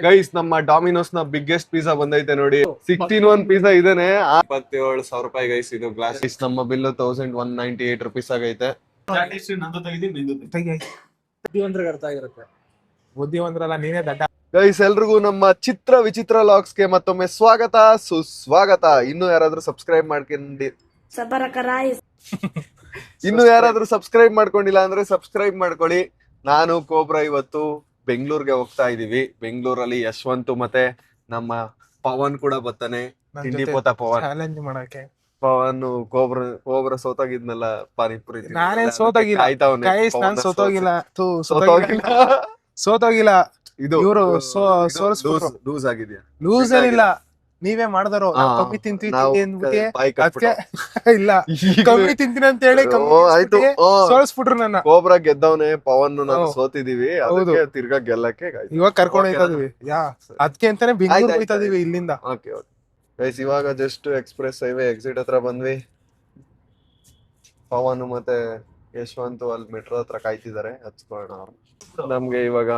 Guys ನಮ್ಮ Domino's ನ biggest pizza ಬಂದೈತೆ ನೋಡಿ. 16 ಪಿಜ್ಜಾ ಇದೇನೆ 27,000 ರೂಪಾಯಿ ಗೈಸ್. ಇದು ಗ್ಲಾಸ್ ನಮ್ಮ ಬಿಲ್ 1198 ರುಪೀಸ್ ಆಗೈತೆ. ಬುದ್ಧಿವಂತರಲ್ಲ ನೀನೇ ದಡ್ಡ. ಗೈಸ್ ಎಲ್ರಿಗೂ ನಮ್ಮ ಚಿತ್ರ ವಿಚಿತ್ರ ಲಾಗ್ಸ್ಗೆ ಮತ್ತೊಮ್ಮೆ ಸ್ವಾಗತ ಸುಸ್ವಾಗತ. ಇನ್ನು ಯಾರಾದ್ರೂ ಸಬ್ಸ್ಕ್ರೈಬ್ ಮಾಡ್ಕೊಂಡಿಲ್ಲ ಅಂದ್ರೆ ಸಬ್ಸ್ಕ್ರೈಬ್ ಮಾಡ್ಕೊಳ್ಳಿ. ನಾನು ಕೋಬ್ರಾ ಇವತ್ತು ಬೆಂಗಳೂರಿಗೆ ಹೋಗ್ತಾ ಇದೀವಿ. ಬೆಂಗಳೂರಲ್ಲಿ ಯಶವಂತ್ ಮತ್ತೆ ನಮ್ಮ ಪವನ್ ಕೂಡ ಬರ್ತಾನೆ. ತಿಂಡಿ ಪೋತ ಪವನ್ ಚಾಲೆಂಜ್ ಮಾಡಕ್ಕೆ. ಪವನ್ ಕೋಬ್ರಾ ಸೋತಾಗಿದ್ನಲ್ಲ ಪಾನಿಪುರಿ. ನಾನೇ ಸೋತಾಗಿಲ್ಲ. ನಾನ್ ಸೋತಾಗಿಲ್ಲ. ಇದು ಇವರು ಲೂಸ್ ಆಗಿದ್ಯಾ? ಲೂಸ್ ಏನಿಲ್ಲ, ನೀವೇ ಮಾಡಿದಾರೋ. ಕಮ್ಮಿ ತಿಂತೀನಿ ಇಲ್ಲ ಕಮ್ಮಿ ತಿಂತೀನಿ ಅಂತ ಹೇಳಿ ಸೋಲ್ಸ್ಬಿಟ್ರು ನನ್ನ. ಕೋಬ್ರಾ ಗೆದ್ದವನೇ, ಪವನ್ ನಾವು ಸೋತಿದೀವಿ. ಅದಕ್ಕೆ ತಿರ್ಗಾ ಗೆಲ್ಲಕ್ಕೆ ಇವಾಗ ಕರ್ಕೊಂಡು ಹೋಯ್ತಾ ಇದೀವಿ. ಅದಕ್ಕೆ ಅಂತಾನೆ ಬೆಂಗಳೂರು ಹೋಯ್ತಾ ಇದೀವಿ ಇಲ್ಲಿಂದ. ಓಕೆ ಗೈಸ್ ಇವಾಗ ಜಸ್ಟ್ ಎಕ್ಸ್ಪ್ರೆಸ್ ಹೈವೇ ಎಕ್ಸಿಟ್ ಹತ್ರ ಬಂದ್ವಿ. ಪವನ್ ಮತ್ತೆ ಯಶವಂತ್ ಅಲ್ಲಿ ಮೆಟ್ರೋ ಹತ್ರ ಕಾಯ್ತಿದ್ದಾರೆ, ಹಚ್ಕೊಳ್ಳೋಣ. ನಮ್ಗೆ ಇವಾಗ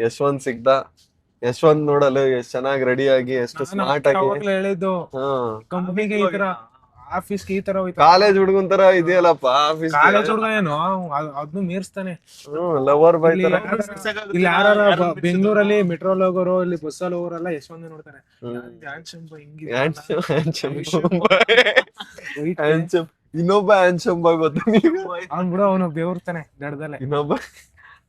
ಯಶವಂತ್ ಸಿಗ್ದ. ಯಶವಂತ್ ನೋಡಲು ಎಷ್ಟು ಚೆನ್ನಾಗಿ ರೆಡಿ ಆಗಿ, ಎಷ್ಟು ಸ್ಮಾರ್ಟ್ ಆಗಿ ಹೇಳಿದ್ದು. ಕಂಪ್ನಿಗೆ ಈ ತರ, ಆಫೀಸ್ಗೆ ಈ ತರ, ಕಾಲೇಜ್ ಹುಡುಗನ್ ತರ ಇದೆಯಲ್ಲಪ್ಪ. ಆಫೀಸ್ ಕಾಲೇಜ್ ಹುಡುಗ ಏನು ಅದನ್ನು ಮೀರ್ಸ್ತಾನೆ. ಲವರ್ ಬಾಯ್ ತರ. ಇಲ್ಲಿ ಯಾರು ಬೆಂಗಳೂರಲ್ಲಿ ಮೆಟ್ರೋಲ್ ಹೋಗೋರು, ಇಲ್ಲಿ ಬಸ್ಸಲ್ಲಿ ಹೋಗೋರೆಲ್ಲ ಯಶವಂತ ನೋಡ್ತಾರೆ. ಇನ್ನೊಬ್ಬ ಹ್ಯಾಂಡ್ಸಮ್ ಬಾಯ್ ಬರ್ತಾನೆ. ಅವ್ನ್ ಬಿಡ, ಅವನು ಬೇವ್ರ್ತಾನೆ ದಡದಲ್ಲೇ. ಇನ್ನೊಬ್ಬ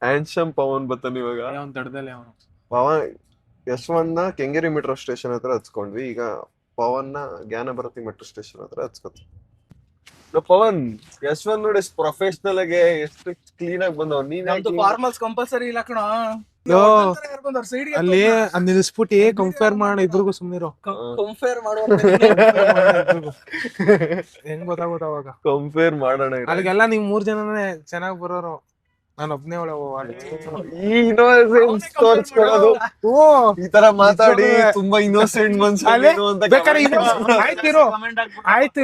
ಹ್ಯಾಂಡ್ಸಮ್ ಪವನ್ ಬರ್ತಾನೆ ಇವಾಗ. ಅವ್ನ್ ದಡದಲ್ಲೇ ಅವನು. ಪವನ್ ಯಶವಂತ್ ನ ಕೆಂಗೇರಿ ಮೆಟ್ರೋ ಸ್ಟೇಷನ್ ಹತ್ರ ಹಚ್ಕೊಂಡ್ವಿ. ಈಗ ಪವನ್ ನ ಜ್ಞಾನಭಾರತಿ ಮೆಟ್ರೋ ಸ್ಟೇಷನ್ ಹತ್ರ ಹಚ್ಕೊತೀವಿ. ಪವನ್ ಯಶವಂತ್ ನೋಡಿ ಎಷ್ಟು ಪ್ರೊಫೆಷನಲ್ ಆಗಿ, ಎಷ್ಟು ಕ್ಲೀನ್ ಆಗಿ ಬಂದವ್. ನೀನ್ ಫಾರ್ಮಲ್ಸ್ ಕಂಪಲ್ಸರಿ ಇಲ್ಲ ಕಣ. ಅಲ್ಲಿ ನಿಲ್ಸ್ಬಿಟ್ಟು ಕಂಪೇರ್ ಮಾಡಿ ಇಬ್ರಿಗೂ ಸುಮ್ನಿರೋ. ಕಂಪೇರ್ ಹೆಂಗ್ ಗೊತ್ತಾಗೋದು ಅವಾಗ? ಕಂಪೇರ್ ಮಾಡೋಣ. ಅಲ್ಲಿಗೆಲ್ಲ ನೀವ್ 3 ಜನನೇ ಚೆನ್ನಾಗ್ ಬರೋರು, ನಾನು ಒಬ್ನೇ ಒಳ್ಳೆ. ಈ ತರ ಮಾತಾಡಿ ತುಂಬಾ ಇನ್ನೋಸೆಂಟ್ ಮನ್ಸು. ಆಯ್ತು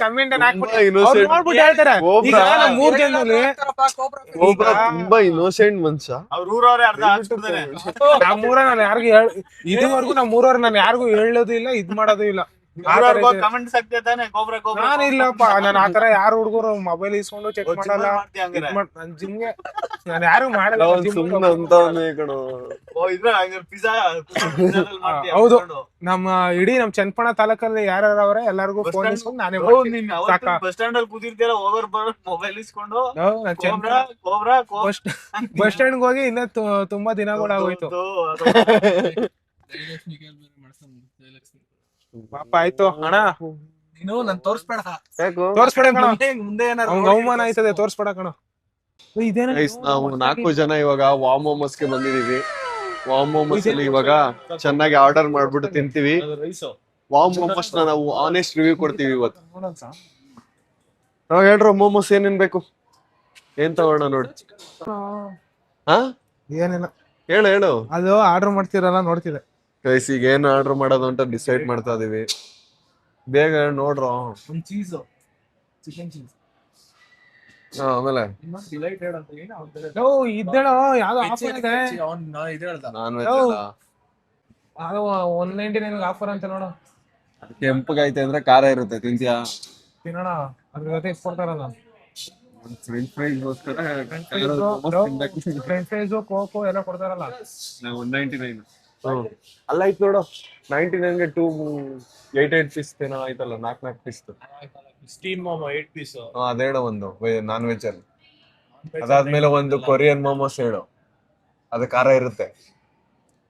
ಕಮೆಂಟ್ ಹೇಳ್ತಾರೆ. ತುಂಬಾ ಇನ್ನೋಸೆಂಟ್ ಮನ್ಸ. ನಮ್ಮೂರ ನಾನು ಯಾರಿಗೂ ಇದುವರೆಗೂ ನಾನು ಯಾರಿಗೂ ಹೇಳೋದು ಇಲ್ಲ, ಇದ್ ಮಾಡೋದು ಇಲ್ಲ. ನಾನಿಲ್ಲಪ್ಪ, ನಾನು ಆತರ ಯಾರು ಹುಡುಗರು ಮೊಬೈಲ್ ಇಸ್ಕೊಂಡು ಚೆಕ್ ಮಾಡಲ್ಲ. ಜಿಮ್ಗೆ ನಾನು ಯಾರು ಮಾಡಲ್ಲ. ಹೌದು, ನಮ್ಮ ಇಡೀ ನಮ್ ಚನ್ನಪಣ ತಾಲೂಕಲ್ಲಿ ಯಾರು ಅವ್ರೆ ಎಲ್ಲಾರ್ಗು ಫೋನ್ ಇಸ್ಕೊಂಡು ನಾನೇ ಬಸ್ ಸ್ಟ್ಯಾಂಡ್ ಅಲ್ಲಿ ಕೂತಿರ್ತೀರ, ಹೋಗೋರ್ ಬರೋರ್ ಮೊಬೈಲ್ ಇಸ್ಕೊಂಡು ಬಸ್ ಸ್ಟ್ಯಾಂಡ್ ಹೋಗಿ ಇನ್ನ ತುಂಬಾ ದಿನಗಳಾಗೋಯ್ತು. ಪಾಪ ಆಯ್ತು ಅಣ್ಣ, ನೀನು ನನ್ ತೋರ್ಸ್ಬೇಡ ಮುಂದೆ ಅವಮಾನ ಆಯ್ತದೆ, ತೋರ್ಸ್ಬೇಡ ಕಣ. ನಾವು 4 ಜನ ಇವಾಗ ವಾಮ್ ಮೋಮೋಸ್ಗೆ ಬಂದಿದೀವಿ. ವಾಮ್ ಮೋಮೋಸ್ ಅಲ್ಲಿ ಇವಾಗ ಚೆನ್ನಾಗಿ ಆರ್ಡರ್ ಮಾಡ್ಬಿಟ್ಟು ತಿಂತೀವಿ. ವಾಮ್ ಮೋಮೋಸ್ ನಾವು ಆನೆಸ್ಟ್ ರಿವ್ಯೂ ಕೊಡ್ತೀವಿ ಇವತ್ತು. ನಾವ್ ಹೇಳ್ರು ಮೋಮೋಸ್ ಏನೇನ್ ಬೇಕು, ಏನ್ ತಗೋಣ ನೋಡಿ. ಏನಿಲ್ಲ ಹೇಳು. ಅದು ಆರ್ಡರ್ ಮಾಡ್ತೀರಲ್ಲ ನೋಡ್ತಿದ್ದೆ. ಗೈಸ್ ಈಗ ಏನ್ ಆರ್ಡರ್ ಮಾಡೋದು ಅಂತ ಡಿಸೈಡ್ ಮಾಡ್ತಾ ಇದೀವಿ. ಬೇಗ ನೋಡ್ರೋ. ಆಮೇಲೆ ಇದ್ದೇಳೋ ಯಾವ್ದೋ ಆಫರ್ ಇದೆ. ನಾನ್ ವೆಜ್ ಅದು 199 ಆಫರ್ ಅಂತ ನೋಡು. ಕೆಂಪಗೈತೆ ಅಂದ್ರೆ ಖಾರ ಇರುತ್ತೆ, ತಿಂತೀಯಾ? ತಿನ್ನೋಣ, ಅದ್ರ ಜೊತೆ ಕೊಡ್ತಾರಲ್ಲ ಫ್ರೆಂಚ್ ಫ್ರೈಸ್ಗೋಸ್ಕರ ಫ್ರೆಂಚ್ ಫ್ರೈಸ್, ಕೋಕೋ ಎಲ್ಲ ಕೊಡ್ತಾರಲ್ಲ. 199 ಅಲ್ಲ ಐತ್ ನೋಡು. 99ಗೆ 8 ಪೀಸ್ ಏನೋ ಆಯ್ತಲ್ಲ, 4 ಪೀಸ್ ಸ್ಟೀಮ್ ಮೋಮೋ 8 ಪೀಸ್. ಅದೇಳೋ ಒಂದು ನಾನ್ ವೆಜ್ ಅಲ್ಲಿ. ಅದಾದ್ಮೇಲೆ ಒಂದು ಕೊರಿಯನ್ ಮೋಮೋಸ್ ಹೇಳು, ಅದು ಖಾರ ಇರುತ್ತೆ.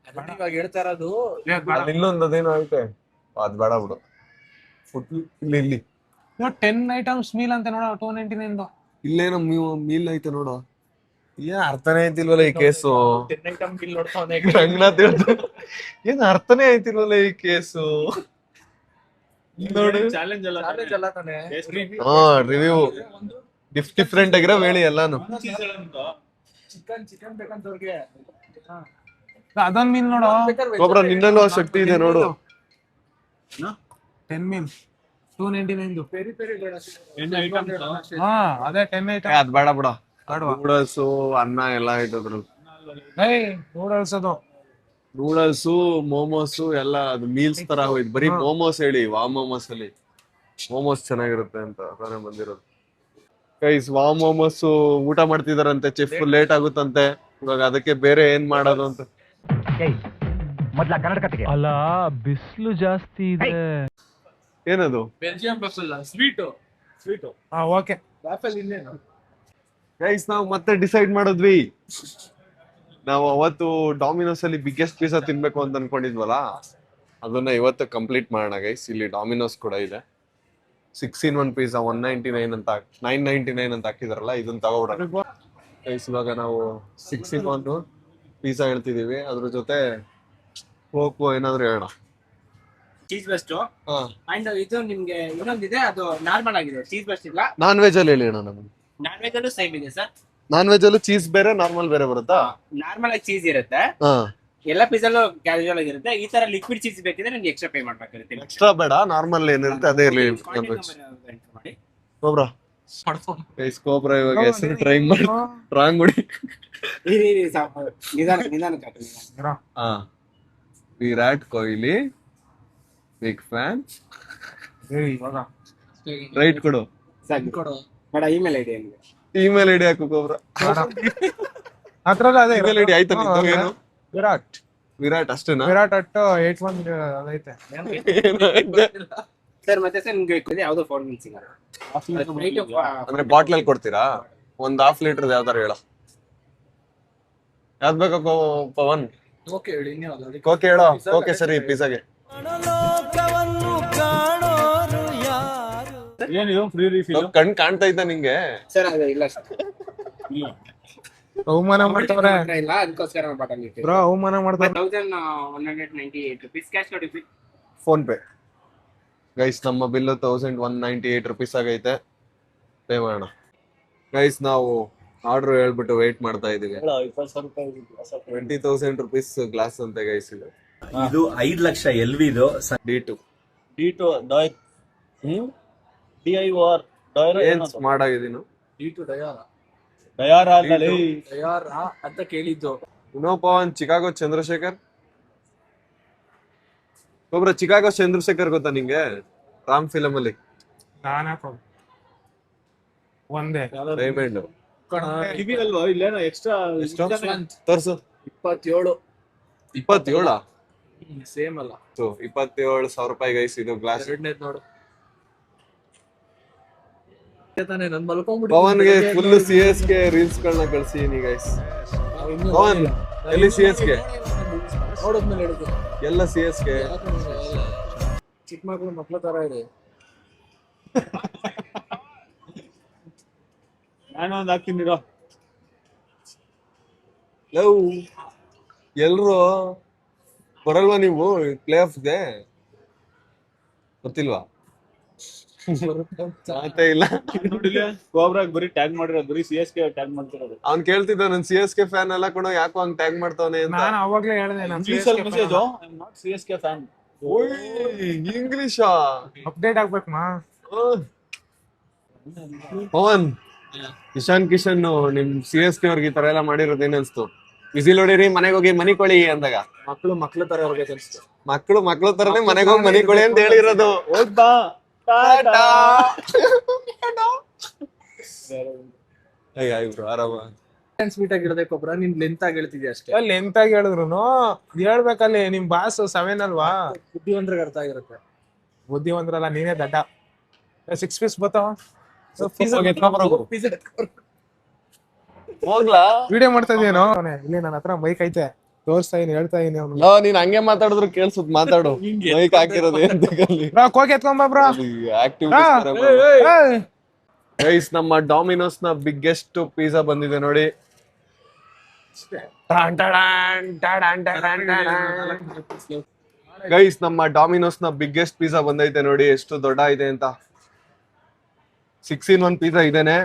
ಇವಾಗ ಹೇಳ್ತಾ ಇರೋದು ಇನ್ನೊಂದು ಅದೇನೋ ಐತೆ, ಅದ್ ಬೇಡ ಬಿಡು. ಇಲ್ಲಿ 10 ಐಟಮ್ಸ್ ಮೀಲ್ ಅಂತ ನೋಡ, 299. ಇಲ್ಲೇನೋ ಮೀಲ್ ಐತೆ ನೋಡು. ಏನ್ ಅರ್ಥನೇ ಐತಿಲ್ವಲ್ಲ ಈ ಕೇಸು. 10 ಐಟಮ್ ಬಿಲ್ ನೋಡ್ತಾನೆ. ಏನ್ ಅರ್ಥನೇ ಐತಿಲ್ವಲ್ಲ ಈ ಕೇಸು. ನೋಡಿ ಚಾಲೆಂಜ್ ಅಲ್ಲ ತಾನೆ. ರಿವ್ಯೂ ಡಿಫ್ರೆಂಟ್ ಆಗಿರೋ ಹೇಳಿ ಎಲ್ಲಾನು. ಚಿಕನ್ ಬೇಕಂತವ್ರಿಗೆ ಅದೊಂದ್ ಮೀಲ್ ನೋಡು. ಕೋಬ್ರಾ ನಿನ್ನಲ್ಲೂ ಶಕ್ತಿ ಇದೆ ನೋಡು. 10 ಮೀಲ್ 299 ಪೆರಿ ಪೆರಿ ಬೇಡ. ಹಾ ಅದೇ 10 ಐಟಮ್. ಅದ್ ಬೇಡ ಬಿಡ. ಬೇಡವಾ? ನೂಡಲ್ಸ್ ಅನ್ನ ಎಲ್ಲ ಇಟ್ಟಿದ್ರು. ನೂಡಲ್ಸ್ ಅದು ನೂಡಲ್ಸ್ ಮೋಮೋಸ್ ಎಲ್ಲ ಅದು ಮೀಲ್ಸ್ ತರ ಹೋಯ್ತು. ಬರೀ ಮೋಮೋಸ್ ಹೇಳಿ ವಾಮ್ ಮೋಮೋಸ್ ಅಲ್ಲಿ ಮೋಮೋಸ್ ಚೆನ್ನಾಗಿರುತ್ತೆ ಅಂತ ತಾನೇ ಬಂದಿರೋದು. ಗೈಸ್ ವಾಮ್ ಮೋಮೋಸ್ ಊಟ ಮಾಡ್ತಿದಾರಂತೆ. Chef late ಆಗುತ್ತಂತೆ. ಇವಾಗ ಅದಕ್ಕೆ ಬೇರೆ ಏನ್ ಮಾಡೋದು ಅಂತ. ಮೊದ್ಲ ಕರ್ನಾಟಕಕ್ಕೆ ಅಲ್ಲ ಬಿಸಿಲು ಜಾಸ್ತಿ ಇದೆ. ಏನದು ಬೆಲ್ಜಿಯಂ ಬಫಲ್ ಸ್ವೀಟ್ ಹಾ ಓಕೆ. ವಾಫಲ್ ಇನ್ನೇನು ಗೈಸ್ ನಾವು ಮತ್ತೆ ಡಿಸೈಡ್ ಮಾಡಿದ್ವಿ. ನಾವು ಅವತ್ತು ಡಾಮಿನೋಸ್ ಅಲ್ಲಿ ಬಿಗ್ಗೆಸ್ಟ್ ಪಿಜ್ಜಾ ತಿನ್ಬೇಕು ಅಂತ ಅನ್ಕೊಂಡಿದ್ವಲ್ಲ, ಅದನ್ನ ಇವತ್ತು ಕಂಪ್ಲೀಟ್ ಮಾಡೋಣ ಗೈಸ್. ಇಲ್ಲಿ ಡಾಮಿನೋಸ್ ಕೂಡ ಇದೆ. 6-in-1 ಪಿಜ್ಜಾ 199 ಅಂತ 999 ಅಂತ ಹಾಕಿದಾರಲ್ಲ, ಇದನ್ನ ತಗೋಬಿಡೋಣ ಗೈಸ್. ಇವಾಗ ನಾವು 6-in-1 ಪಿಜ್ಜಾ ಹೇಳ್ತಿದೀವಿ, ಅದ್ರ ಜೊತೆ ಕೋಕು ಏನಾದ್ರು ಹೇಳೋಣ. ಚೀಸ್ ಬೆಸ್ಟ್ ಅಂಡ್ ಇದು ನಿಮ್ಗೆ ಇನ್ನೊಂದಿದೆ, ಅದು ನಾರ್ಮಲ್ ಆಗಿದೆ, ಚೀಸ್ ಬೆಸ್ಟ್ ಇಲ್ಲ. ನಾನ್ ವೆಜ್ ಅಲ್ಲಿ ಹೇಳಿ ಅಣ್ಣ. ನಮ್ಗೆ ನಾನ್ ವೆಜ್ ಅಲ್ಲೂ ಸೇಮ್ ಇದೆ ಸರ್. ನಾನ್ ವೆಜ್ ಅಲ್ಲೂ ಚೀಸ್ ಬೇರೆ ನಾರ್ಮಲ್ ಬೇರೆ ಬರುತ್ತಾ? ನಾರ್ಮಲ್ ಆಗಿ ಚೀಸ್ ಇರುತ್ತೆ, ಹಾ ಎಲ್ಲ ಪಿಜ್ಜಾಲು ಕ್ಯಾಶುವಲ್ ಆಗಿರುತ್ತೆ. ಈ ತರ ಲಿಕ್ವಿಡ್ ಚೀಸ್ ಬೇಕಿದ್ರೆ ನಿಮ್ಗೆ ಎಕ್ಸ್ಟ್ರಾ ಪೇ ಮಾಡ್ಬೇಕಾಗುತ್ತೆ. ಎಕ್ಸ್ಟ್ರಾ ಬೇಡ, ನಾರ್ಮಲ್ ಏನಿರುತ್ತೆ ಅದೇ ಇರಲಿ. ಮಾಡಿ ಕೋಬ್ರಾ ಗೈಸ್, ಕೋಬ್ರಾ ಇವಾಗ ಹೆಸರು ಟ್ರೈ ಮಾಡಿ ರಾಂಗ್ ಹೊಡಿ. ನಿಧಾನಕ್ಕೆ ಹಾ, Virat Kohli big fan. Right ಕೊಡು. ಬೇಡ, ಇಮೇಲ್ ಐಡಿ ನಿಮ್ಗೆ. ಇಮೇಲ್ ಐಡಿ ಹಾಕು ಕೋಬ್ರಾ. ಅದ್ರಲ್ಲಿ ಅದೇ ಇಮೇಲ್ ಐಡಿ ಆಯ್ತಾ ನಿಂದು? ಏನು ವಿರಾಟ್ ವಿರಾಟ್ ಅಷ್ಟೇನಾ? ವಿರಾಟ್ ಅಟ್ 81 ಅದೈತೆ. ಸರ್ ಮತ್ತೆ ಸರ್ ನಿಮ್ಗೆ ಯಾವ್ದೋ ಫೋನ್ ಸಿಗಲ್ಲ ಅಂದ್ರೆ ಬಾಟ್ಲ್ ಅಲ್ಲಿ ಕೊಡ್ತೀರಾ? ಒಂದ್ ½ ಲೀಟರ್ ಯಾವ್ದಾರ ಹೇಳ. ಯಾವ್ದ್ ಬೇಕೋ ಪವನ್? ಓಕೆ ಹೇಳಿ ಕೋಕೆ ಹೇಳೋ. ಓಕೆ ಸರಿ, ಪಿಜ್ಜಾಗೆ ಏನಿದು ಫ್ರೀ ರೀಫಿಲ್ ಕಣ್ ಕಾಣ್ತಾ ಇದ್ದ ನಿಂಗೆ? ಸರ್ ಅದೇ ಇಲ್ಲ ಸರ್, ಅವಮಾನ ಮಾಡ್ತಾವ್ರೆ ಇಲ್ಲ, ಅದಕ್ಕೋಸ್ಕರ ಬಟನ್ ಇಟ್ಟು ಬ್ರೋ, ಅವಮಾನ ಮಾಡ್ತಾರೆ. 1198 rupees ಕ್ಯಾಶ್ ನೋಡಿ. Phone pay guys. ನಮ್ಮ ಬಿಲ್ 1198 rupees ಆಗೈತೆ. ಪೇ ಮಾಡೋಣ ಗೈಸ್. ನಾವು ಆರ್ಡರ್ ಹೇಳ್ಬಿಟ್ಟು ವೇಟ್ ಮಾಡ್ತಾ ಇದೀವಿ. 20,000 rupees ಗ್ಲಾಸ್ ಅಂತೆ ಗೈಸ್. ಇದು 5 ಲಕ್ಷ ಎಲ್ವಿದು D2 ಡಾಯ್ DIOR ಏನ್ ಸ್ಮಾರ್ಟ್ ಆಗಿದೀನು. ಡಯಾರ ಅಂತ ಕೇಳಿದ್ದು. ಪವನ್ ಚಿಕಾಗೋ ಚಂದ್ರಶೇಖರ್. ಒಬ್ರ ಚಿಕಾಗೋ ಚಂದ್ರಶೇಖರ್ ಗೊತ್ತಾ ನಿಂಗೆ? ರಾಮ್ ಫಿಲಮ್ ಅಲ್ಲಿ ಒಂದೇ ಡೈಮಂಡ್ ಕಿವಿ ಅಲ್ವಾ? ಇಲ್ಲೇನೋ ಎಕ್ಸ್ಟ್ರಾ ತೋರ್ಸು. 27 27 ಸೇಮ್ ಅಲ್ಲ. 27,000 ರೂಪಾಯಿ ಗೈಸ್ ಇದು ಗ್ಲಾಸ್. ಎರಡನೇದ್ ನೋಡು. ತಾನೆ ನನ್ ಮಲ್ಕೊಂಡ್ಬಿಟ್ಟು ಪವನ್ಗೆ ಫುಲ್ CSK ರೀಲ್ಸ್ ಗಳನ್ನ ಕಳ್ಸಿದೀನಿ ಗೈಸ್. ಪವನ್ ಎಲ್ಲಿ CSK? ನೋಡಿದ್ಮೇಲೆ ಹೇಳಿದ್ದು ಎಲ್ಲ CSK. ಚಿಕ್ಕ ಮಕ್ಳ ತರ ಇದೆ. ನಾನು ಒಂದ್ ಹಾಕ್ತೀನಿರೋ. ಲವ್ ಎಲ್ರು ಬರಲ್ವಾ ನೀವು ಪ್ಲೇ ಆಫ್ಗೆ? ಗೊತ್ತಿಲ್ವಾ? ಮಾತೇ ಇಲ್ಲ. ನೋಡಿಲ್ಲ, ಕೋಬ್ರಾಗ್ ಬರೀ ಟ್ಯಾಗ್ ಮಾಡಿರೋದು, ಬರೀ CSK ಟ್ಯಾಗ್ ಮಾಡ್ತಿರೋದು. ಅವ್ನ್ ಕೇಳ್ತಿದ್ದ, ನನ್ CSK ಫ್ಯಾನ್ ಎಲ್ಲ ಕೂಡ ಯಾಕೋ ಹಂಗ್ ಟ್ಯಾಗ್ ಮಾಡ್ತಾವನೆ ಅಂತ. ನಾನು ಅವಾಗ್ಲೇ ಹೇಳ್ದೆ ಇಂಗ್ಲಿಷ್ ಅಲ್ಲಿ message, I am not CSK fan. ಇಂಗ್ಲಿಷಾ? ಅಪ್ಡೇಟ್ ಆಗ್ಬೇಕು ಮಾ. ಪವನ್, ಕಿಶನ್ ನಿಮ್ CSK ಅವ್ರಿಗೆ ಈ ತರ ಎಲ್ಲ ಮಾಡಿರೋದು ಏನ್ ಅನ್ಸ್ತು? ವಿಸಿಲ್ ಹೊಡೀರಿ, ಮನೆಗೆ ಹೋಗಿ ಮನಿ ಕೊಳಿ ಅಂದಾಗ ಮಕ್ಳು ತರ ಅವ್ರಿಗೆ ಅನ್ಸ್ತು. ಮಕ್ಳು ತರನೇ ಮನೆಗೆ ಹೋಗಿ ಮನಿ ಕೊಳಿ ಅಂತ ಹೇಳಿರೋದು. ಹೋಗ್ಬಾ ಆರಾಮ ಸ್ವೀಟ್ ಆಗಿರೋದಕ್ಕೆ ಒಬ್ರ ನೀನ್ ಲೆಂತ್ ಆಗಿ ಹೇಳ್ತಿದ್ಯಾ ಅಷ್ಟೇ. ಅಲ್ಲಿ ಎಂತಾಗಿ ಹೇಳಿದ್ರು ಹೇಳ್ಬೇಕಲ್ಲಿ. ನಿಮ್ ಬಾಸ್ 7 ಅಲ್ವಾ? ಬುದ್ಧಿವಂತರಿಗೆ ಅರ್ಥ ಆಗಿರುತ್ತೆ. ಬುದ್ಧಿವಂತರಲ್ಲ, ನೀನೇ ದಡ್ಡ. 6 ಪೀಸ್ ಬರ್ತಾವ. ಹೋಗ್ಲಾ? ವಿಡಿಯೋ ಮಾಡ್ತಾ ಇದೀನೋ ಇಲ್ಲಿ, ನನ್ನ ಹತ್ರ ಮೈಕ್ ಐತೆ, ತೋರಿಸ್ತಾ ಇದೀನಿ, ಹೇಳ್ತಾ ಇದೀನಿ. ಅವ್ನು ನೀನ್ ಹಂಗೆ ಮಾತಾಡಿದ್ರು ಕೇಳ್ಸುತ್, ಮಾತಾಡು. ಮೈಕ್ ಹಾಕಿರೋದು ಕೋಕ್ ಎತ್ಕೊಂಬ ಬ್ರೋ. ಗೈಸ್, ನಮ್ಮ ಡಾಮಿನೋಸ್ ನ ಬಿಗ್ಗೆಸ್ಟ್ ಪಿಜ್ಜಾ ಬಂದಿದೆ ನೋಡಿ. ಗೈಸ್, ನಮ್ಮ ಡಾಮಿನೋಸ್ ನ ಬಿಗ್ಗೆಸ್ಟ್ ಪಿಜ್ಜಾ ಬಂದೈತೆ ನೋಡಿ, ಎಷ್ಟು ದೊಡ್ಡ ಇದೆ ಅಂತ. 6-in-1 ಪಿಜ್ಜಾ ಇದೇನೆ.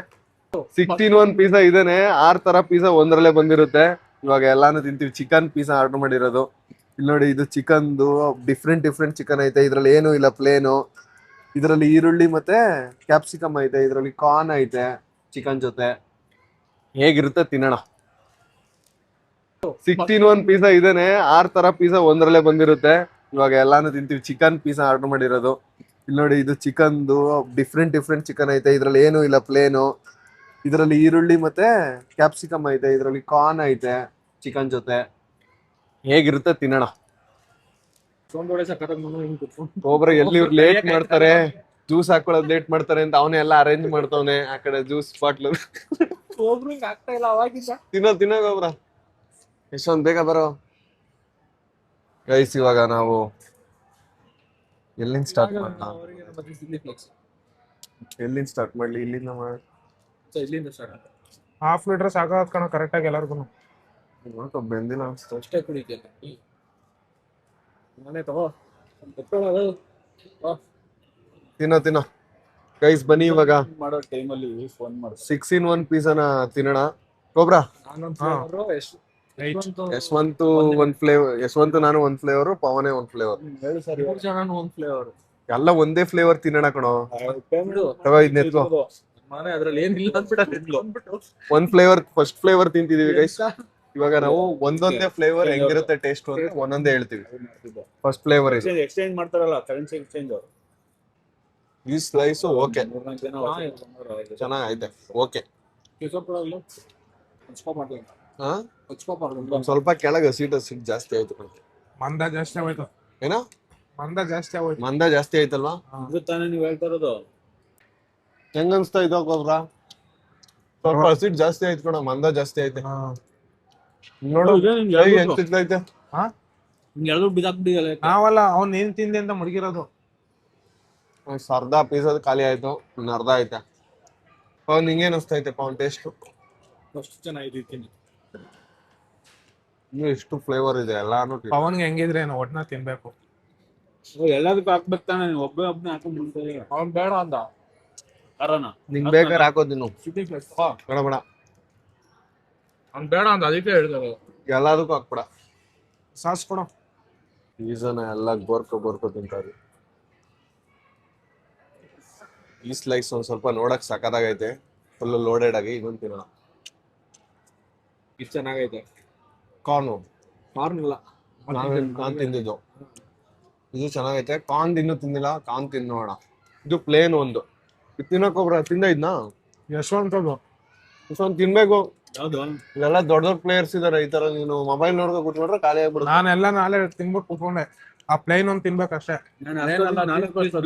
6-in-1 ಪಿಜ್ಜಾ ಇದೇನೆ. 6 ತರ ಪಿಜ್ಜಾ ಒಂದ್ರಲ್ಲೇ ಬಂದಿರುತ್ತೆ. ಇವಾಗ ಎಲ್ಲಾನು ತಿಂತೀವಿ. ಚಿಕನ್ ಪಿಜ್ಜಾ ಆರ್ಡರ್ ಮಾಡಿರೋದು. ಇಲ್ಲಿ ನೋಡಿ, ಇದು ಚಿಕನ್ದು ಡಿಫ್ರೆಂಟ್ ಚಿಕನ್ ಐತೆ. ಇದ್ರಲ್ಲಿ ಏನು ಇಲ್ಲ, ಪ್ಲೇನು. ಇದರಲ್ಲಿ ಈರುಳ್ಳಿ ಮತ್ತೆ ಕ್ಯಾಪ್ಸಿಕಮ್ ಐತೆ, ಇದರಲ್ಲಿ ಕಾರ್ನ್ ಐತೆ ಚಿಕನ್ ಜೊತೆ. ಹೇಗಿರುತ್ತೆ ತಿನ್ನೋಣ. 16 ಪಿಜ್ಜಾ ಇದೇನೆ, 6 ತರ ಪಿಜ್ಜಾ ಒಂದ್ರಲ್ಲೇ ಬಂದಿರುತ್ತೆ. ಇವಾಗ ಎಲ್ಲಾನು ತಿಂತೀವಿ. ಚಿಕನ್ ಪಿಜ್ಜಾ ಆರ್ಡರ್ ಮಾಡಿರೋದು. ಇಲ್ಲಿ ನೋಡಿ, ಇದು ಚಿಕನ್ದು ಡಿಫ್ರೆಂಟ್ ಚಿಕನ್ ಐತೆ. ಇದ್ರಲ್ಲಿ ಏನು ಇಲ್ಲ, ಪ್ಲೇನು. ಇದರಲ್ಲಿ ಈರುಳ್ಳಿ ಮತ್ತೆ ಕ್ಯಾಪ್ಸಿಕಮ್ ಐತೆ, ಇದರಲ್ಲಿ ಕಾರ್ನ್ ಐತೆ ಚಿಕನ್ ಜೊತೆ. ಹೇಗಿರುತ್ತೆ ತಿನ್ನೋಣ. ಒಬ್ರ ಎಲ್ಲಿ ಇವ್ರು ಲೇಟ್ ಮಾಡ್ತಾರೆ, ಜ್ಯೂಸ್ ಹಾಕೊಳ್ಳೋದು ಲೇಟ್ ಮಾಡ್ತಾರೆ ಅಂತ ಅವನೇ ಎಲ್ಲ ಅರೇಂಜ್ ಮಾಡ್ತಾವನೆ. ಆ ಕಡೆ ಜ್ಯೂಸ್ ಬಾಟ್ಲು ಒಬ್ರಿಗೆ ಆಗ್ತಾ ಇಲ್ಲ ಅವಾಗಿಂದ. ತಿನ್ನೋ ಗೊಬ್ರ. ಎಷ್ಟೊಂದ್ ಬೇಗ ಬರೋ ಗೈಸ್. ಇವಾಗ ನಾವು ಎಲ್ಲಿಂದ ಸ್ಟಾರ್ಟ್ ಮಾಡೋಣ? ಎಲ್ಲಿಂದ ಸ್ಟಾರ್ಟ್ ಮಾಡ್ಲಿ? ಇಲ್ಲಿಂದ ಇಲ್ಲಿಂದ ಸ್ಟಾರ್ಟ್. ಹಾಫ್ ಲೀಟರ್ ಸಾಕಾಗತ್ ಕಣ ಕರೆಕ್ಟ್ ಆಗಿ ಎಲ್ಲರಿಗೂ. ಬೆಂದಿಲ್ಲ ಅನ್ಸ್ತು. ಅಷ್ಟೇ ಕುಡಿತೇನೆ ಮನೆ ತಗೋ. ತಿನ್ನೋ ಗೈಸ್, ಬನ್ನಿ ಇವಾಗ ಮಾಡೋ ಟೈಮಲ್ಲಿ ಫೋನ್ ಮಾಡಿ 6 in 1 ಪಿಜ್ಜಾನ ತಿನ್ನೋಣ. ಗೊಬ್ರ ಯಶವಂತ್ ಒಂದ್ ಫ್ಲೇವರ್, ಯಶವಂತ್ ನಾನು ಒಂದ್ ಫ್ಲೇವರ್, ಪವನೇ ಒಂದ್ ಫ್ಲೇವರ್. ಒಂದ್ ಫ್ಲೇವರ್ ಎಲ್ಲ ಒಂದೇ ಫ್ಲೇವರ್ ತಿನ್ನೋಣ ಕಣೋ. ತಗೋ ಇದ್ನೆತ್ಕೋ. ಮನೆ ಅದ್ರಲ್ಲಿ ಏನಿಲ್ಲ ಅಂದ್ಬಿಟ್ಟು ಒಂದ್ ಫ್ಲೇವರ್, ಫಸ್ಟ್ ಫ್ಲೇವರ್ ತಿಂತಿದೀವಿ ಗೈಸ್. ಇವಾಗ ನಾವು ಒಂದೊಂದೇ ಫ್ಲೇವರ್ ಹೆಂಗಿರುತ್ತೆ ಟೇಸ್ಟ್ ಅಂತ ಒಂದೊಂದೇ ಹೇಳ್ತೀವಿ. ಫಸ್ಟ್ ಫ್ಲೇವರ್ ಇದೆ. ಎಕ್ಸ್ಚೇಂಜ್ ಮಾಡ್ತಾರಲ್ಲ, ಕರೆನ್ಸಿ ಎಕ್ಸ್ಚೇಂಜ್. ಈ ಸ್ಲೈಸ್ ಓಕೆ, 4-4 ಜನ ಚೆನ್ನಾಗೈತೆ. ಓಕೆ, ಹಾ ಒಂದ್ ಸ್ವಲ್ಪ ಕೆಳಗೆ ಹಸಿಟ್ ಜಾಸ್ತಿ ಆಯ್ತು ಕಣೋ. ಮಂದ ಜಾಸ್ತಿ ಆಗೋಯ್ತು. ಏನೋ ಮಂದ ಜಾಸ್ತಿ ಆಗೋಯ್ತು. ಮಂದ ಜಾಸ್ತಿ ಆಯ್ತಲ್ವಾ? ಇದು ತಾನೇ ನೀವ್ ಹೇಳ್ತಾ ಇರೋದು. ಹೆಂಗ ಅನ್ಸ್ತಾ ಇದ್ದ ಗೊಬ್ರ? ಸ್ವಲ್ಪ ಹಸಿಟ್ ಜಾಸ್ತಿ ಆಯ್ತು ಕಣ, ಮಂದ ಜಾಸ್ತಿ ಐತೆ. ನೋಡು ಕೈ ಹೆಂಗ್ ತಿಂತೈತೆ. ಎರಡು ಬಿದ್ದಾಕ್ಬಿಟ್ಟಿದಲ್ಲ. ನಾವಲ್ಲ, ಅವ್ನ್ ಏನ್ ತಿಂದೆ ಅಂತ ಮುಡ್ಗಿರೋದು. ಅರ್ಧ ಪೀಸ್ ಖಾಲಿ ಆಯ್ತು, ಇನ್ನು ಅರ್ಧ ಐತೆ. ಪವನ್ ನಿಂಗೇನ್ ಅನ್ಸ್ತೈತೆ ಪವನ್ ಟೇಸ್ಟ್? ಅಷ್ಟು ಚೆನ್ನಾಗಿದ್ದೀನಿ. ಇನ್ನು ಎಷ್ಟು ಫ್ಲೇವರ್ ಇದೆ ಎಲ್ಲಾನು. ಪವನ್ಗೆ ಹೆಂಗಿದ್ರೆ ಒಟ್ನ ತಿನ್ಬೇಕು. ಎಲ್ಲದಕ್ಕೂ ಹಾಕ್ಬೇಕು ತಾನೆ, ಒಬ್ಬನೇ ಹಾಕೊಂಡ್ಬಿಡ್ತಾರೆ. ಅವ್ನ್ ಬೇಡ ಅಂದ. ಕಾರಣ ನಿಂಗ್ ಬೇಕಾದ್ರೆ ಹಾಕೋದ್ ನೀನು. ಬೇಡ ಅವ್ನ್ ಬೇಡ ಅಂದ, ಅದಕ್ಕೆ ಹೇಳ್ತಾರೆ. ಎಲ್ಲದಕ್ಕೂ ಹಾಕ್ಬೇಡ. ಸಾಸ್ ಕೊಡು. ಪೀಸನ ಎಲ್ಲ ಗೋರ್ಕೊ ತಿಂತಾರೆ. ಈ ಸ್ಲೈಸ್ ಒಂದ್ ಸ್ವಲ್ಪ ನೋಡಕ್ ಸಖತ್ತಾಗೈತೆ, ಫುಲ್ ಲೋಡೆಡ್ ಆಗಿ. ಇದೊಂದು ತಿನ್ನೋಣ. ಇದು ಚೆನ್ನಾಗೈತೆ. ಕಾರ್ನು ಕಾರ್ನ್ ಇಲ್ಲ, ಕಾರ್ನ್ ತಿಂದಿದ್ದು. ಇದು ಚೆನ್ನಾಗೈತೆ. ಕಾರ್ನ್ ಇನ್ನೂ ತಿಂದಿಲ್ಲ, ಕಾರ್ನ್ ತಿನ್ನೋಣ. ಇದು ಪ್ಲೇನ್ ಒಂದು. ಇದು ತಿನ್ನೋಕೊಬ್ರ ತಿಂದ ಇದ್ನಾ? ಯಶವಂತ್ ತಿನ್ಬೇಕು. ಯಾವ್ದು? ಇದೆಲ್ಲ ದೊಡ್ಡ ಪ್ಲೇಯರ್ಸ್ ಇದಾರೆ. ಈ ತರ ನೀನು ಮೊಬೈಲ್ ನೋಡ್ಕೊ ಕೂತ್ಕೊಂಡ್ರೆ ಖಾಲಿ ಆಗ್ಬಿಡುತ್ತೆ. ನಾನೆಲ್ಲ ನಾಳೆ ತಿನ್ಬಿಟ್ಟು ಕೂತ್ಕೊಂಡೆ. ಆ ಪ್ಲೈನ್ ಒಂದ್ ತಿನ್ಬೇಕಷ್ಟೇ.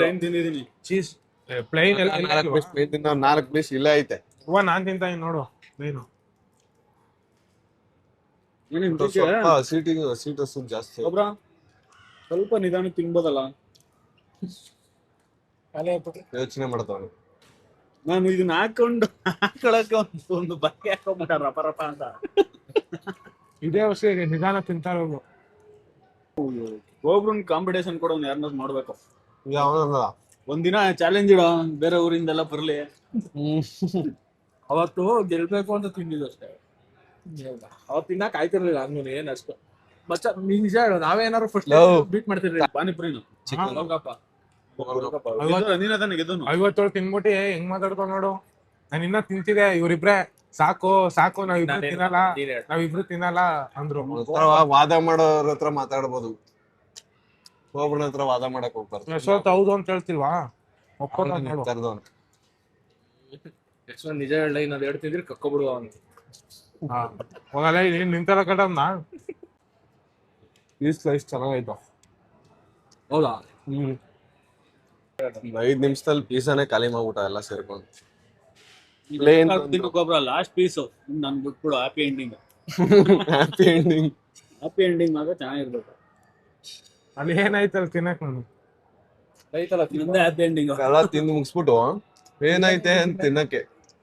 ಪ್ಲೇನ್ ತಿಂದಿದ್ದೀನಿ. ಚೀಸ್ ಪ್ಲೈನ್ ಎಲ್ಲ 4 ಪೀಸ್ ಇಲ್ಲೇ ಐತೆ. ನಾನ್ ತಿಂತ ನೋಡು ಪ್ಲೈನು. ಸ್ವಲ್ಪ ಸೀಟ್ ಜಾಸ್ತಿ. ಒಬ್ರ ಸ್ವಲ್ಪ ನಿಧಾನ ತಿನ್ಬೋದಲ್ಲ? ಯೋಚನೆ ಮಾಡ್ತಾವ. ನಾನು ಇದನ್ನ ಹಾಕೊಳಕ್ಕೆ ಒಂದು ಬಟ್ಟೆ ಹಾಕೊಂಡ್ಬಿಟ್ಟ ರಪ ರಪ ಅಂತ. ಇದೇ ವರ್ಷ ನಿಧಾನ ತಿಂತಾ ಇರೋದು. ಒಬ್ರನ್ ಕಾಂಪಿಟೇಷನ್ ಕೊಡೋನ್ ಯಾರನ್ನ ಮಾಡ್ಬೇಕು. ಅವನಲ್ಲ, ಒಂದಿನ ಚಾಲೆಂಜ್ ಇಡ, ಬೇರೆ ಊರಿಂದೆಲ್ಲ ಬರ್ಲಿ. ಅವತ್ತು ಗೆಲ್ಬೇಕು ಅಂತ ತಿಂದಿದ್ದು ಅಷ್ಟೇ. ಅವತ್ತು ತಿನ್ನಕ್ ಆಯ್ತಿರ್ಲಿಲ್ಲ ಹಂಗು ಏನಷ್ಟು. ಮಚ್ಚ ನಿಜ ಹೇಳೋ, ನಾವೇನಾದ್ರು ಫಸ್ಟ್ ಬೀಟ್ ಮಾಡ್ತಿರ್ಲಿ. ಪಾನಿಪುರಿನು ಹೋಗಪ್ಪ. ನೀನ ತಾನೆ ಗೆದ್ದನು. 57 ತಿನ್ಬಿಟ್ಟು ಹೆಂಗ್ ಮಾತಾಡ್ಕೊಂಡ್ ನೋಡು. ನಾನು ಇನ್ನ ತಿಂತಿದೆ, ಇವ್ರಿಬ್ರೆ ಸಾಕು ನಾವಿಬ್ರು ತಿನ್ನಲ್ಲ ಅಂದ್ರು. ವಾದ ಮಾಡೋರ ಹತ್ರ ಮಾತಾಡ್ಬೋದು, ಒಬ್ಬನ ಹತ್ರ ವಾದ ಮಾಡಕ್ ಹೋಗ್ಬಾರ್ದು. ಯಶವಂತ್ ಹೌದು ಅಂತ ಹೇಳ್ತಿಲ್ವಾ? ಕರ್ದವನು ಯಶವಂತ್ ನಿಜ ಹೇಳ, ಇನ್ನೊಂದ್ 2 ತಿಂದ್ರೆ ಕಕ್ಕೊಬಿಡುವ ಅವನು. ಹೋಗಲ್ಲ, ನಿಂತಲ್ಲ ಕಟ್ಟಮ್ನ. ಈ ಸ್ಲೈಸ್ ಚೆನ್ನಾಗೈತ. ಹೌದಾ? 5 ನಿಮಿಷದಲ್ಲಿ ಪೀಸಾನೇ ಖಾಲಿ ಮಾಡ್ಬಿಟ್ಟ ಎಲ್ಲ ಸೇರ್ಕೊಂಡು. ಒಬ್ಬರ ಲಾಸ್ಟ್ ಪೀಸ್ ನನ್ ಬಿಟ್ಬಿಡು. Happy ending. ಹ್ಯಾಪಿ ಎಂಡಿಂಗ್ ಆಗ ಚೆನ್ನಾಗಿರ್ಬೇಕು. ಅಲ್ಲಿ ಏನಾಯ್ತಲ್ಲ ತಿನ್ನಕ್ ನಾನು ಐತಲ್ಲ ಇನ್ನೊಂದೇ ಹ್ಯಾಪಿ ಎಂಡಿಂಗ್. ಎಲ್ಲ ತಿಂದು ಮುಗಿಸ್ಬಿಟ್ಟು ಏನೈತೆ ಅಂತ ತಿನ್ನಕ್ಕೆ.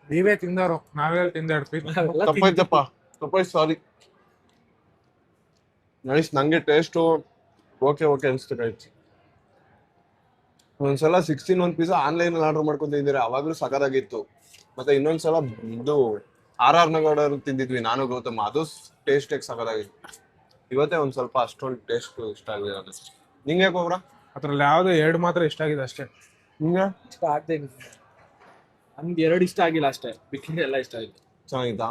ನೀವೇ ತಿಂದವರು, ನಾವೇ ತಿಂದ 2 ಪೀಸ್. ತಪ್ಪಾಯ್ತು, ಸಾರಿ ನೈಸ್. ನಂಗೆ ಟೇಸ್ಟು ಓಕೆ ಅನ್ಸ್ಬೇಕಾಯ್ತು. ಒಂದ್ಸಲ 16 1 ಪೀಸ್ ಆನ್ಲೈನ್ ಆರ್ಡರ್ ಮಾಡ್ಕೊಂತಿದ್ದೀರಾ, ಅವಾಗ್ಲೂ ಸಖತ್ತಾಗಿತ್ತು. ಮತ್ತೆ ಇನ್ನೊಂದ್ಸಲ ಇದು RR ನಗರ ತಿಂದಿದ್ವಿ ನಾನು ಗೌತಮ್, ಅದು ಟೇಸ್ಟ್ ಸಖತ್ತಾಗಿತ್ತು. ಇವತ್ತೇ ಒಂದ್ ಸ್ವಲ್ಪ ಅಷ್ಟೊಂದು ಟೇಸ್ಟ್ ಇಷ್ಟ ಆಗಿದೆ. ನಿಂಗೆ ಯಾಕೋಬ್ರ? ಅದ್ರಲ್ಲಿ ಯಾವ್ದು 2 ಮಾತ್ರ ಇಷ್ಟ ಆಗಿದೆ ಅಷ್ಟೇ. ನಿಂಗೆ ಇಷ್ಟ ಆಗ್ತಾ ನಮ್ಗೆ 2 ಇಷ್ಟ ಆಗಿಲ್ಲ ಅಷ್ಟೇ, ಬಿಕ್ಕಿಂಗ್ ಎಲ್ಲ ಇಷ್ಟ ಆಯ್ತು. ಚೆನ್ನಾಗಿತ್ತಾ?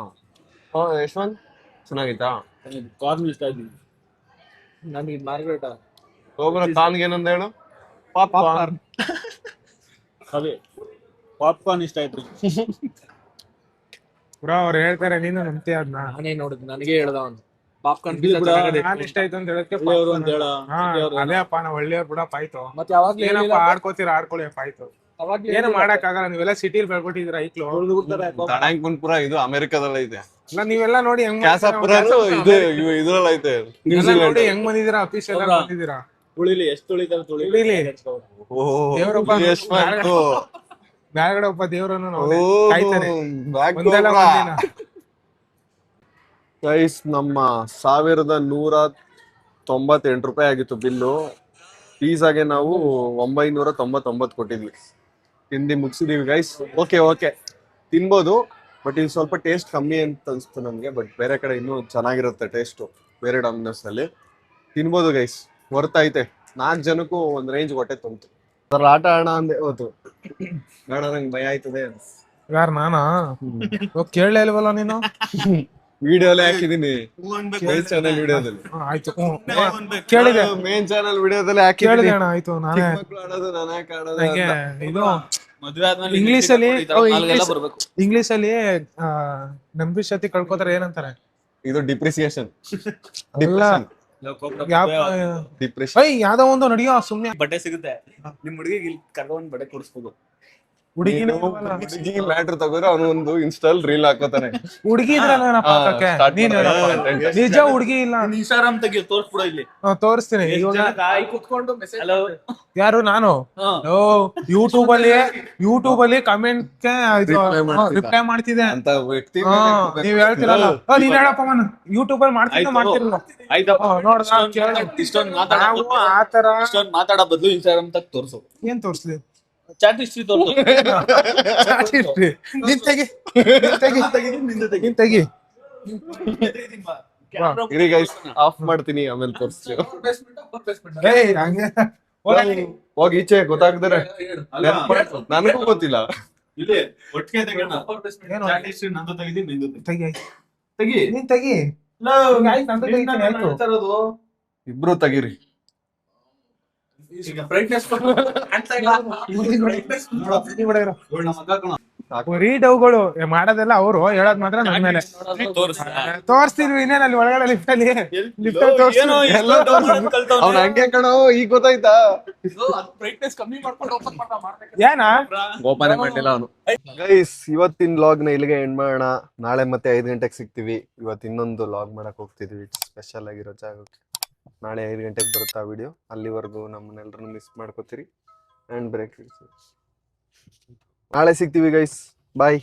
ಯಶವಂತ್ ಚೆನ್ನಾಗಿತ್ತಾ? ಕಾರ್ನ್ ಇಷ್ಟ ಆಯ್ತು ನನಗೆ. ಮಾರ್ಗರೇಟ ಹೋಗ್ರ ಕಾನ್ಗೆ ಏನಂದ ಹೇಳು? ಪಾಪ್ಕಾರ್ನ್. ಅದೇ ಪಾಪ್ಕಾರ್ನ್ ಇಷ್ಟ ಆಯ್ತು. ಬ್ರೋ ಅವ್ರು ಹೇಳ್ತಾರೆ, ನೀನು ನಂಬ್ತೀಯ ಅದನ್ನ? ನಾನೇ ನೋಡಿದ್, ನನಗೆ ಹೇಳ್ದ ಅವನು ಪಾಪ್ಕಾರ್ನ್ ನಾನ್ ಇಷ್ಟ ಆಯ್ತು ಅಂತ ಹೇಳಕ್ಕೆ ಒಳ್ಳೆಯವ್ರು ಅಂತ ಹೇಳ. ಹಾ, ಅದೇ ಅಪ್ಪ ನಾವ್ ಒಳ್ಳೆಯವ್ರು ಬಿಡಪ್ಪ ಆಯ್ತು. ಮತ್ತೆ ಯಾವಾಗ್ಲೂ ಏನಪ್ಪ ಆಡ್ಕೋತೀರ ಆಡ್ಕೊಳ್ಳಿ ಅಪ್ಪ ಆಯ್ತು. ಏನು ಮಾಡಕ್ ಆಗಲ್ಲ, ನೀವೆಲ್ಲ ಸಿಟಿಲಿ ಬೆಳ್ಕೊಟ್ಟಿದ್ದೀರಾ ಐಕ್ಲು. ತಡಾಂಗ್ಪುರ ಇದು ಅಮೆರಿಕದಲ್ಲ ಐತೆ. ಇಲ್ಲ ನೀವೆಲ್ಲ ನೋಡಿ ಹೆಂಗ್ ಕ್ಯಾಸಾಪುರ ಇದು ಇದ್ರಲ್ಲಿ ಐತೆ, ನ್ಯೂಜಿಲೆಂಡ್. ನೋಡಿ ಹೆಂಗ್ ಬಂದಿದ್ದೀರಾ, ಅಫೀಷಿಯಲ್ ಆಗಿ ಬಂದಿದ್ದೀರಾ. ತುಳಿಲಿ ಎಷ್ಟು ತುಳಿತಾರೆ ತುಳಿಲಿ. ದೇವ್ರಪ್ಪ ಯಶವಂತ್ ಬ್ಯಾಗಡೆ ಒಬ್ಬ ದೇವ್ರನ್ನು ಕಾಯ್ತಾನೆ. ಗೈಸ್ ನಮ್ಮ 1198 ರೂಪಾಯಿ ಆಗಿತ್ತು ಬಿಲ್ಲು. ಪೀಸಾಗೆ ನಾವು 999 ಕೊಟ್ಟಿದ್ವಿ. ತಿಂದು ಮುಗಿಸಿದೀವಿ ಗೈಸ್. ಓಕೆ ತಿನ್ಬೋದು, ಬಟ್ ಇದು ಸ್ವಲ್ಪ ಟೇಸ್ಟ್ ಕಮ್ಮಿ ಅಂತ ಅನ್ಸ್ತು ನಮ್ಗೆ. ಬಟ್ ಬೇರೆ ಕಡೆ ಇನ್ನೂ ಚೆನ್ನಾಗಿರುತ್ತೆ ಟೇಸ್ಟು, ಬೇರೆ ಡಾಮಿನೋಸ್ ನಲ್ಲಿ ತಿನ್ಬೋದು ಗೈಸ್. ಹೊರ್ತೈತೆ 4 ಜನಕ್ಕೂ ಒಂದ್ ರೇಂಜ್ ಹೊಟ್ಟೆ ತುಂಬಿತು. ಆಟ ಆಡೋಣ ಅಂದೆ ಹೋತು, ಬೇಡ ನಂಗೆ ಭಯ ಆಯ್ತದೆ. ಯಾರು ನಾನಾ? ಕೇಳಲೇ ಇಲ್ವಲ್ಲ ನೀನು? ವಿಡಿಯೋಲೆ ಹಾಕಿದೀನಿ, ಮೇನ್ ಚಾನಲ್ ವಿಡಿಯೋದಲ್ಲಿ. ಆಯ್ತು ಕೇಳಿದೆ, ಮೇನ್ ಚಾನಲ್ ವಿಡಿಯೋದಲ್ಲಿ ಹಾಕಿದೀನಿ. ಕೇಳಿದೆ ಅಣ್ಣ. ಆಯ್ತು ನಾನೇ ಆಡೋದು ನಾನೇ ಆಡೋದು. ನಂಗೆ ಇದು ಮದ್ವೆ ಆದ್ಮೇಲೆ ಇಂಗ್ಲಿಷ್ ಅಲ್ಲಿ ಬರ್ಬೇಕು. ಇಂಗ್ಲಿಷ್ ಅಲ್ಲಿ ನಂಬಿಶತಿ ಕಳ್ಕೋತಾರೆ ಏನಂತಾರೆ? ಇದು ಡಿಪ್ರಿಸಿಯೇಷನ್. ಅಲ್ಲ ಡಿಪ್ರೆಷನ್. ಯಾವ್ದೋ ಒಂದು ನಡಿಯೋ ಸುಮ್ನೆ ಬಟ್ಟೆ ಸಿಗುತ್ತೆ, ನಿಮ್ ಹುಡುಗಿಗೆ ಇಲ್ಲಿ ಕರ್ಕೊಂಡ್ ಬಟ್ಟೆ ಕೊಡಿಸ್ಬೋದು. ಹುಡುಗಿ ಮ್ಯಾಟ್ರ್ ತಗೋದ್ರೆ ಅವನು ಒಂದು ಇನ್ಸ್ಟಾಲ್ ರೀಲ್ ಹಾಕೋತಾನೆ. ಹುಡುಗಿ ನಿಜ ಹುಡುಗಿ ಇಲ್ಲ. ಇನ್ಸ್ಟಾಗ್ರಾಮ್ ತೆಗಿ ತೋರ್ಸ್ಬಿಡೋ ಇಲ್ಲಿ. ತೋರಿಸ್ತೀನಿ ಇವಾಗ. ಕುತ್ಕೊಂಡು ಮೆಸೇಜ್ ಹಲೋ ಯಾರು? ನಾನು ಯೂಟ್ಯೂಬ್ ಅಲ್ಲಿ ಕಮೆಂಟ್ ರಿಪ್ಲೈ ಮಾಡ್ತಿದ್ದೆ ಅಂತ ವ್ಯಕ್ತಿ ನೀವ್ ಹೇಳ್ತಿರಲ್ಲ. ನೀನ್ ಹೇಳಪ್ಪ ಯೂಟ್ಯೂಬ್ ಅಲ್ಲಿ ಮಾಡ್ತಿರಲ್ಲ. ಇಷ್ಟೊಂದು ಆತರ ಮಾತಾಡೋ ಬದಲು ಇನ್ಸ್ಟಾಗ್ರಾಮ್ ತಗ ತೋರ್ಸು. ಏನ್ ತೋರ್ಸ್ಲಿ? ಚಾಟ್ ಹಿಸ್ಟ್ರಿ ತೋರ್ಸು. ನೀನ್ ತೆಗಿ. ಇರಿ ಗೈಸ್, ಆಫ್ ಮಾಡ್ತೀನಿ, ಆಮೇಲೆ ತೋರಿಸ್ತೀವಿ. ಹೋಗಿ ಈಚೆ ಗೊತ್ತಾಗ್ದರೆ ನನಗೂ ಗೊತ್ತಿಲ್ಲ. ಇಲ್ಲಿ ಒಟ್ಟಿಗೆ ತೆಗೋಣ. ಚಾಟ್ ಹಿಸ್ಟ್ರಿ ನಂದು ತೆಗಿದೀನಿ, ನಿಂದು ತೆಗಿ. ನೀನ್ ತೆಗಿ. ಇಬ್ರು ತೆಗೀರಿ. ರೀಡವ್ಗಳು ಮಾಡೋದೆಲ್ಲ ಅವರು ಹೇಳೋದ್ ಮಾತ್ರ ನನ್ ಮೇಲೆ ತೋರಿಸ್ತಿದ್ವಿ. ಇನ್ನೇನಲ್ಲಿ ಒಳಗಡೆ ಲಿಫ್ಟ್ ಅಲ್ಲಿ ಅವ್ನ ಹಂಗೆ ಕಣೋ, ಈಗ ಗೊತ್ತಾಯ್ತಾ? ಏನಾ ಓಪನ್ ಮಾಡಿಲ್ಲ ಅವನು. ಗೈಸ್, ಇವತ್ತಿನ ಲಾಗ್ ನ ಇಲ್ಲಿಗೆ ಎಂಡ್ ಮಾಡೋಣ. ನಾಳೆ ಮತ್ತೆ 5 ಗಂಟೆಗೆ ಸಿಗ್ತೀವಿ. ಇವತ್ತು ಇನ್ನೊಂದು ಲಾಗ್ ಮಾಡಕ್ ಹೋಗ್ತಿದ್ವಿ ಸ್ಪೆಷಲ್ ಆಗಿರೋ ಜಾಗಕ್ಕೆ. ನಾಳೆ 5 ಗಂಟೆಗೆ ಬರುತ್ತಾ ವಿಡಿಯೋ. ಅಲ್ಲಿವರೆಗೂ ನಮ್ಮನ್ನೆಲ್ಲರೂ ಮಿಸ್ ಮಾಡ್ಕೋತೀರಿ. And break. ನಾಳೆ ಸಿಗ್ತೀವಿ ಗೈಸ್, ಬಾಯ್.